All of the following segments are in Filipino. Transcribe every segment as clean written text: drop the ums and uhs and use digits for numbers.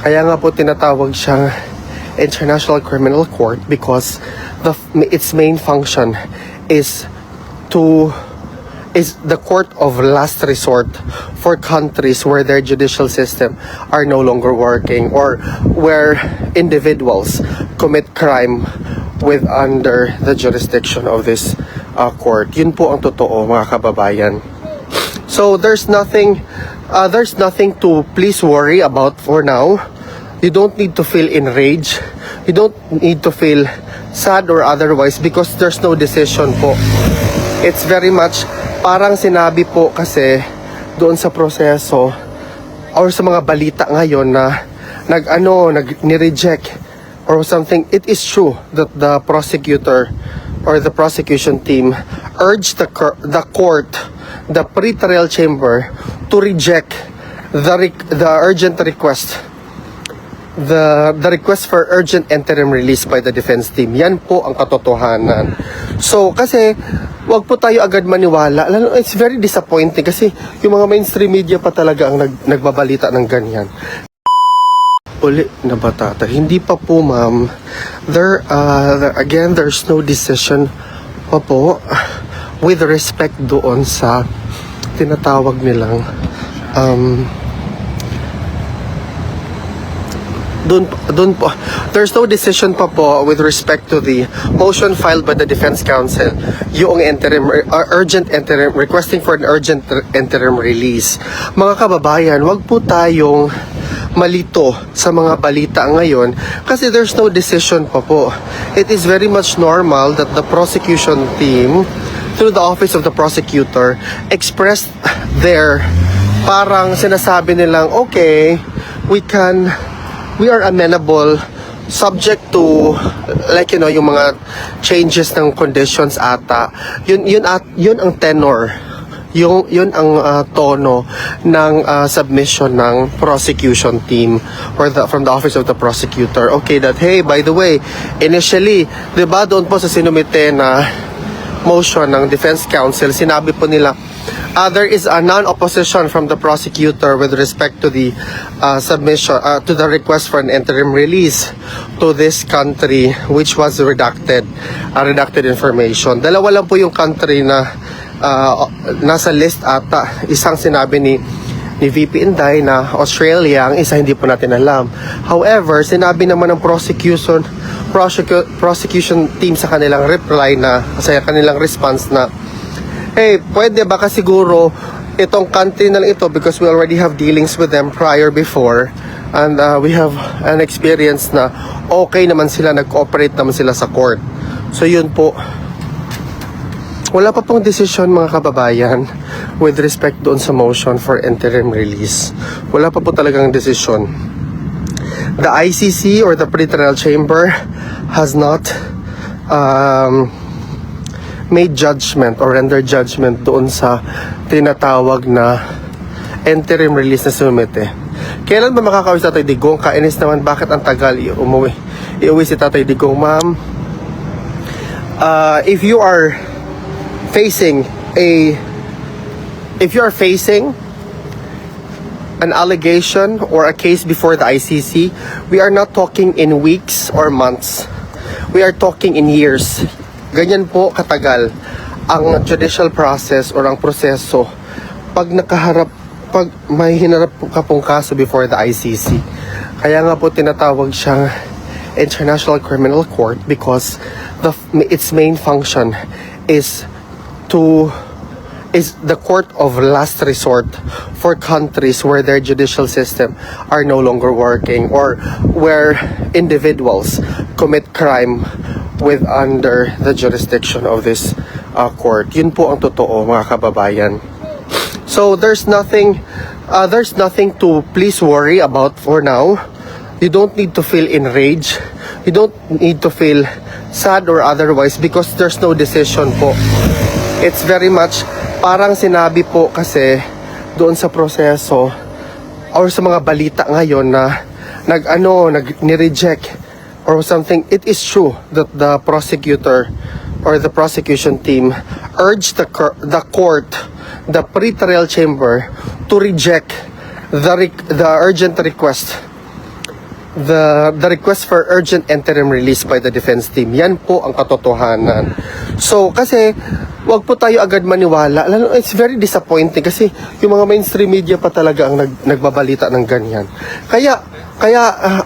Kaya nga po tinatawag siyang International Criminal Court because its main function is the court of last resort for countries where their judicial system are no longer working or where individuals commit crime with under the jurisdiction of this court. Yun po ang totoo, mga kababayan. So there's nothing to please worry about for now. You don't need to feel enraged. You don't need to feel sad or otherwise because there's no decision po. It's very much parang sinabi po kasi doon sa proseso or sa mga balita ngayon na ni-reject or something. It is true that the prosecutor or the prosecution team urged the court, the pretrial chamber, to reject the urgent request, the request for urgent interim release by the defense team. Yan po ang katotohanan. So kasi wag po tayo agad maniwala. It's very disappointing kasi yung mga mainstream media pa talaga ang nagbabalita ng ganyan. Uli na batata. Hindi pa po, ma'am. Again, there's no decision pa po with respect doon sa tinatawag nilang doon po, there's no decision pa po with respect to the motion filed by the Defense Counsel, yung urgent interim, requesting for an urgent interim release. Mga kababayan, wag po tayong malito sa mga balita ngayon kasi there's no decision pa po. It is very much normal that the prosecution team, through the office of the prosecutor, expressed their parang sinasabi nilang, okay, we are amenable subject to yung mga changes ng conditions ata. Yun ang tenor. Yun ang tono ng submission ng prosecution team or from the office of the prosecutor. Okay, that hey, by the way, initially, 'di ba doon po sa sinumite na motion ng defense counsel, sinabi po nila there is a non-opposition from the prosecutor with respect to the submission to the request for an interim release to this country, which was redacted information. Dalawa lang po yung country na nasa list ata. Isang sinabi ni VP Inday na Australia, ang isa hindi po natin alam. However, sinabi naman ng prosecution team sa kanilang reply sa kanilang response na, hey, pwede baka siguro itong country na lang ito because we already have dealings with them before and we have an experience na okay naman sila, nag-cooperate naman sila sa court. So yun po. Wala pa pong decision, mga kababayan, with respect doon sa motion for interim release. Wala pa po talagang decision. The ICC or the pretrial chamber has not made judgment or render judgment doon sa tinatawag na interim release na sumite. Kailan ba makakawis Tatay Digong? Kainis naman, bakit ang tagal iuwi si Tatay Digong, ma'am? If you are facing an allegation or a case before the ICC, we are not talking in weeks or months. We are talking in years. Ganyan po katagal ang judicial process or ang proseso pag may hinarap ka pong kaso before the ICC. Kaya nga po tinatawag siyang International Criminal Court because its main function is the court of last resort for countries where their judicial system are no longer working or where individuals commit crime with under the jurisdiction of this court. Yun po ang totoo, mga kababayan. So there's nothing to please worry about for now. You don't need to feel enraged. You don't need to feel sad or otherwise because there's no decision po. It's very much parang sinabi po kasi doon sa proseso or sa mga balita ngayon na ni-reject or something. It is true that the prosecutor or the prosecution team urged the court, the pretrial chamber, to reject the urgent request, the request for urgent interim release by the defense team. Yan po ang katotohanan. So, kasi, wag po tayo agad maniwala. It's very disappointing kasi yung mga mainstream media pa talaga ang nagbabalita ng ganyan. Kaya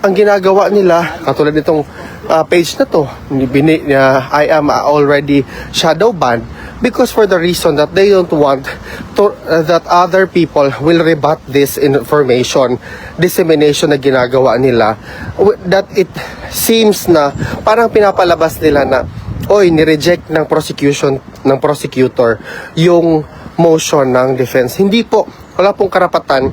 ang ginagawa nila, katulad nitong page na to, I am already shadow banned because for the reason that they don't want to, that other people will rebut this information, dissemination na ginagawa nila, that it seems na parang pinapalabas nila na ni-reject ng prosecutor yung motion ng defense. Hindi po, wala pong karapatan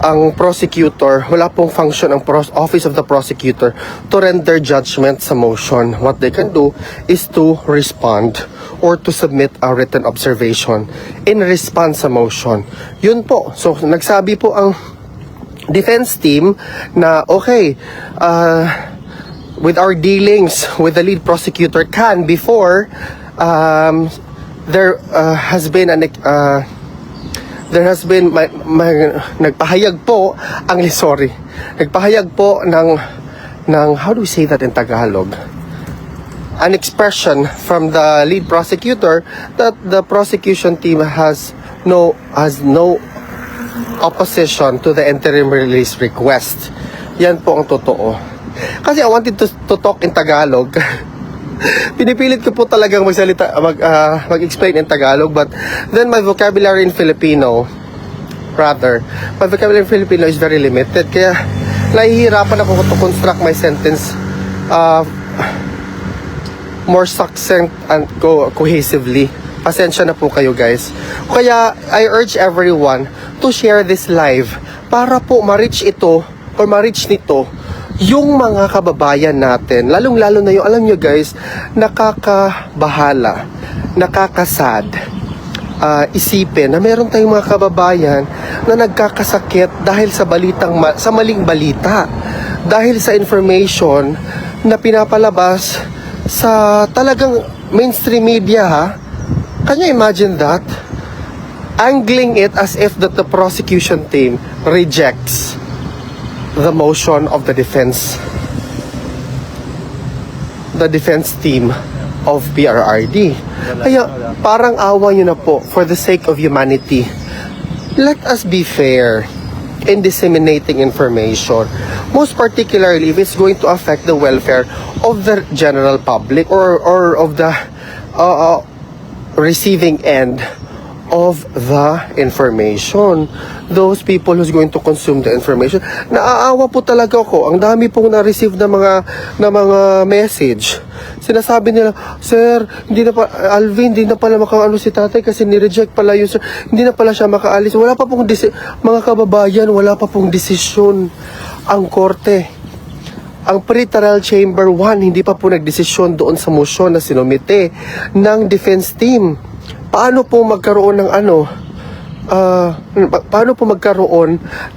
ang prosecutor, wala pong function ang office of the prosecutor to render judgment sa motion. What they can do is to respond or to submit a written observation in response sa motion. Yun po. So, nagsabi po ang defense team na with our dealings with the lead prosecutor before there has been nagpahayag po ng how do we say that in Tagalog, an expression from the lead prosecutor that the prosecution team has no opposition to the interim release request. Yan po ang totoo. Kasi I wanted to talk in Tagalog. Pinipilit ko po talagang mag-explain in Tagalog, but then my vocabulary in Filipino is very limited. Kaya nahihirapan ako to construct my sentence more succinct and cohesively. Pasensya na po kayo, guys. Kaya I urge everyone to share this live para po ma-reach ito or ma-reach nito yung mga kababayan natin, lalong-lalo na yung, alam nyo guys, nakakabahala, nakakasad, isipin na meron tayong mga kababayan na nagkakasakit dahil sa maling balita, dahil sa information na pinapalabas sa talagang mainstream media, ha? Can you imagine that? Angling it as if that the prosecution team rejects the motion of the defense team of PRRD. Kaya parang awa nyo na po, for the sake of humanity, let us be fair in disseminating information, most particularly if it's going to affect the welfare of the general public or of the receiving end of the information, those people who's going to consume the information. Naaawa po talaga ako. Ang dami pong na-receive na mga message. Sinasabi nila, sir, Alvin, hindi na pala makaano si tatay kasi ni-reject pala yun, sir. Hindi na pala siya makaalis. Wala pa pong mga kababayan, wala pa pong desisyon ang korte. Ang pre-trial chamber 1, hindi pa po nagdesisyon doon sa motion na sinumite ng defense team. Paano po magkaroon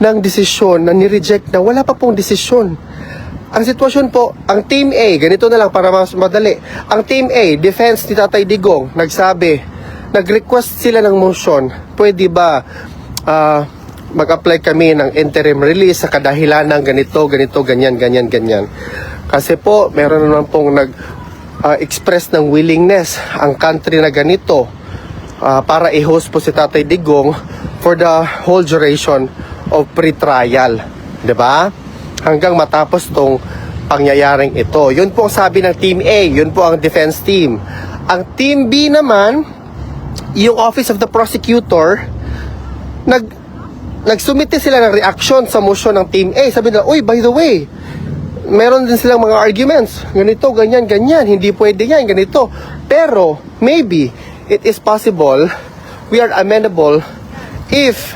ng desisyon na ni-reject na wala pa pong desisyon? Ang sitwasyon po, ang Team A, ganito na lang para mas madali. Ang Team A, defense ni Tatay Digong, nag-request sila ng motion, pwede ba mag-apply kami ng interim release sa kadahilan ng ganito, ganyan. Kasi po, meron naman pong express ng willingness ang country na ganito para i-host po si Tatay Digong for the whole duration of pre-trial. 'Di ba? Hanggang matapos tong pangyayaring ito. Yun po ang sabi ng Team A, yun po ang defense team. Ang Team B naman, yung Office of the Prosecutor, nagsumite sila ng reaction sa motion ng Team A. Sabi nila, by the way, meron din silang mga arguments. Ganito, ganyan, hindi pwede yan, ganito. Pero, maybe, it is possible, we are amenable if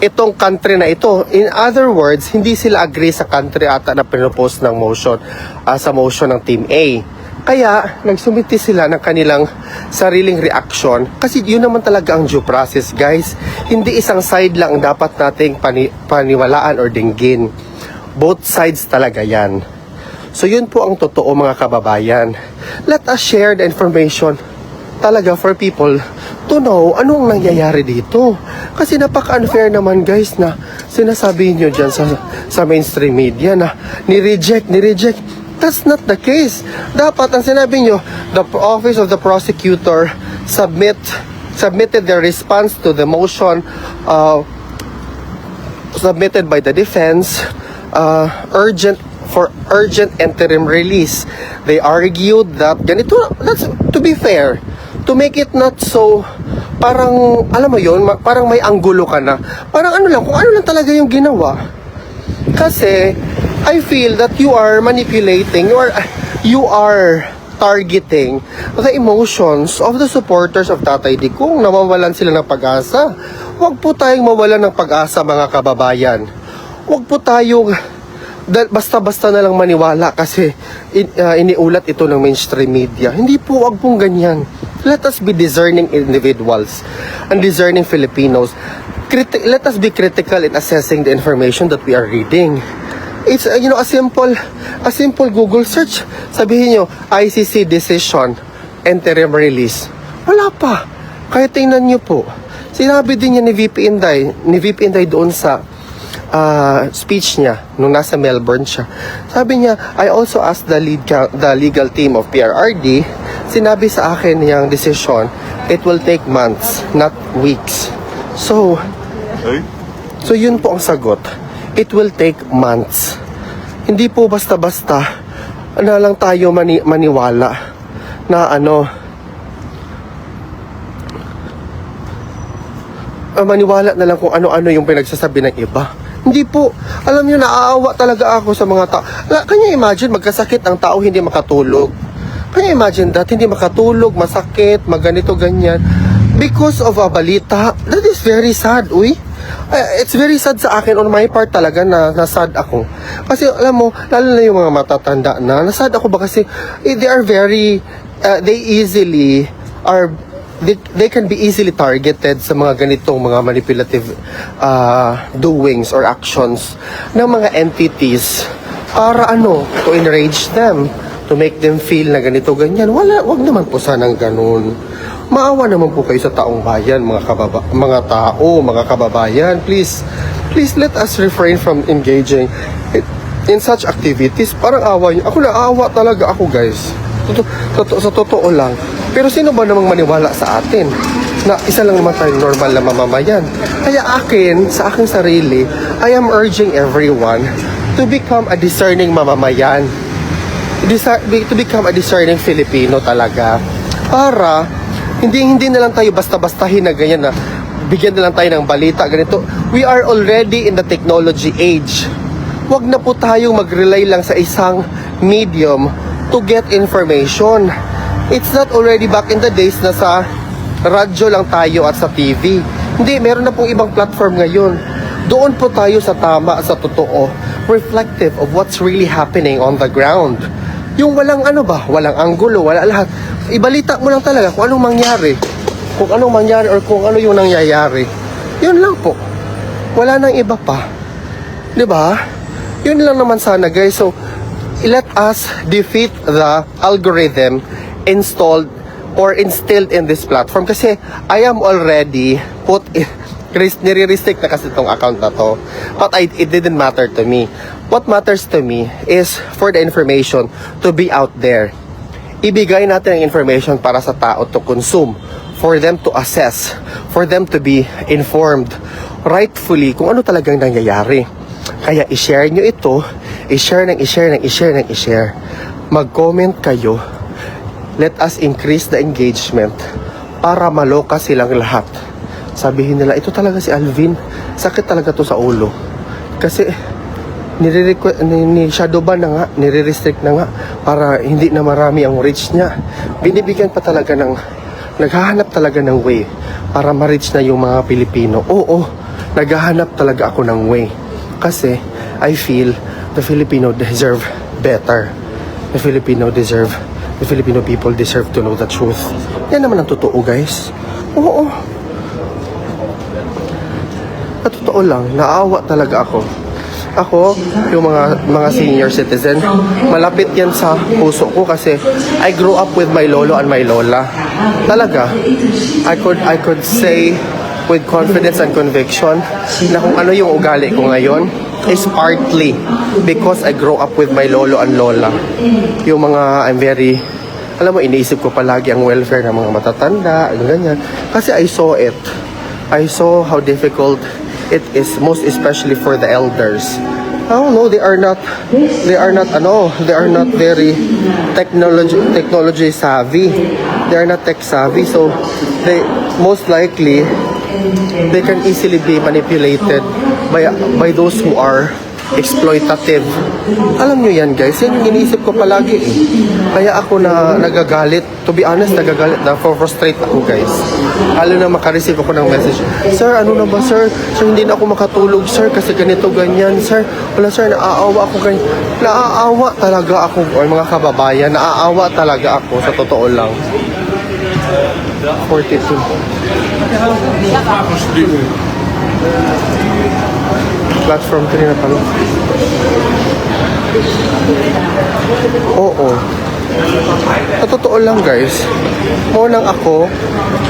itong country na ito, in other words, hindi sila agree sa country ata na pinopose ng motion, sa motion ng Team A. Kaya, nagsumiti sila ng kanilang sariling reaction kasi yun naman talaga ang due process, guys. Hindi isang side lang dapat nating paniwalaan or dinggin. Both sides talaga yan. So yun po ang totoo, mga kababayan. Let us share the information talaga for people to know anong nangyayari dito. Kasi napaka-unfair naman guys na sinasabi nyo dyan sa mainstream media na ni-reject. That's not the case. Dapat ang sinabi nyo, the Office of the Prosecutor submitted their response to the motion submitted by the defense urgent interim release. They argued that ganito, that's to be fair, to make it not so parang alam mo yon, parang may anggulo ka na. Parang ano lang, kung ano lang talaga yung ginawa. Kasi I feel that you are manipulating, you are targeting the emotions of the supporters of Tatay Digong. Nawawalan sila ng pag-asa. Huwag po tayong mawalan ng pag-asa, mga kababayan. Huwag po tayong basta-basta na lang maniwala kasi iniulat ito ng mainstream media. Hindi po, huwag pong ganyan. Let us be discerning individuals and discerning Filipinos. Let us be critical in assessing the information that we are reading. It's a simple Google search. Sabihin nyo, ICC decision, interim release. Wala pa. Kaya tingnan nyo po. Sinabi din niya ni VP Inday doon sa speech niya nung nasa Melbourne siya. Sabi niya, I also asked the legal team of PRRD. Sinabi sa akin yung decision, it will take months, not weeks. So yun po ang sagot. It will take months. Hindi po basta-basta na lang tayo maniwala na maniwala na lang kung ano-ano yung pinagsasabi ng iba. Hindi po. Alam nyo, naaawa talaga ako sa mga tao. Kanya imagine, magkasakit ang tao, hindi makatulog. Kanya imagine that, hindi makatulog, masakit, maganito, ganyan. Because of a balita, that is very sad, uy. It's very sad sa akin, on my part talaga na nasad ako. Kasi alam mo, lalo na yung mga matatanda na, nasad ako ba kasi they are very, they can be easily targeted sa mga ganitong mga manipulative doings or actions ng mga entities para to enrage them, to make them feel na ganito ganyan. Wag naman po sanang ganun. Maawa naman po kayo sa taong bayan, mga kababayan. Please let us refrain from engaging in such activities. Parang awa nyo. Ako naawa talaga ako, guys. Sa totoo lang. Pero sino ba namang maniwala sa atin? Na isa lang naman tayong normal na mamamayan. Kaya sa aking sarili, I am urging everyone to become a discerning mamamayan. To become a discerning Filipino talaga. Para hindi na lang tayo basta-bastahin na ganyan na bigyan na lang tayo ng balita, ganito. We are already in the technology age. Huwag na po tayong mag-rely lang sa isang medium to get information. It's not already back in the days na sa radyo lang tayo at sa TV. Hindi, meron na pong ibang platform ngayon. Doon po tayo sa tama, sa totoo, reflective of what's really happening on the ground. Yung walang walang anggulo, wala lahat. Ibalita mo lang talaga kung anong mangyari. Kung anong mangyari or kung ano yung nangyayari. Yun lang po. Wala nang iba pa. 'Di ba? Yun lang naman sana, guys. So, let us defeat the algorithm installed or instilled in this platform. Kasi I am already put in, nire-restrict na kasi itong account na to. But it didn't matter to me. What matters to me is for the information to be out there. Ibigay natin ang information para sa tao to consume, for them to assess, for them to be informed rightfully kung ano talagang nangyayari. Kaya i-share nyo ito, i-share. Mag-comment kayo. Let us increase the engagement para maloka silang lahat. Sabihin nila, ito talaga si Alvin, sakit talaga to sa ulo. Kasi ni Shadowban na nga, nire-restrict na nga para hindi na marami ang reach niya. Binibigyan pa talaga naghahanap talaga ng way para ma-reach na yung mga Pilipino. Oo, naghahanap talaga ako ng way. Kasi I feel the Filipino deserve better. The Filipino people deserve to know the truth. Yan naman ang totoo, guys. Oo. Sa totoo lang, naawa talaga ako. Ako, yung mga senior citizen, malapit yan sa puso ko kasi I grew up with my lolo and my lola. Talaga, I could say with confidence and conviction na kung ano yung ugali ko ngayon is partly because I grew up with my lolo and lola. Yung mga, alam mo, iniisip ko palagi ang welfare ng mga matatanda, ganyan. Kasi I saw it. I saw how difficult it is, most especially for the elders. I don't know, they are not very technology savvy. They are not tech savvy, so they most likely they can easily be manipulated by those who are exploitative. Alam nyo yan, guys, yan yung iniisip ko palagi eh. Kaya ako na nagagalit, to be honest, na-frustrate ako, guys. Lalo na makareceive ako ng message, sir, ano na ba, sir? Sir, hindi na ako makatulog, sir, kasi ganito, ganyan, sir. Wala, sir, naaawa ako, ganyan. Naaawa talaga ako, o mga kababayan, naaawa talaga ako, sa totoo lang. 42. Platform 3 na pala. Oo. Sa totoo lang, guys, munang ako,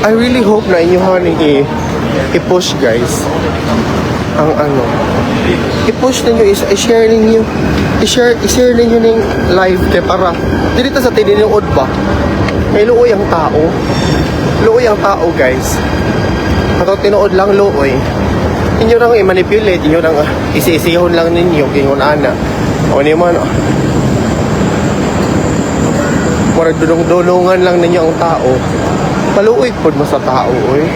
I really hope na inyohan i-push, guys, ang i-push ninyo, i-share ninyo, i-share ninyo ng live para dito sa tininood ba may luoy ang tao. Luoy ang tao, guys. Ato tinood lang luoy. Inyo nang i-manipulate, inyo nang isisihon lang ninyo, kingon ana. O ni man, marag dulong-dulungan lang ninyo ang tao. Paluoy pod mo sa tao, oy.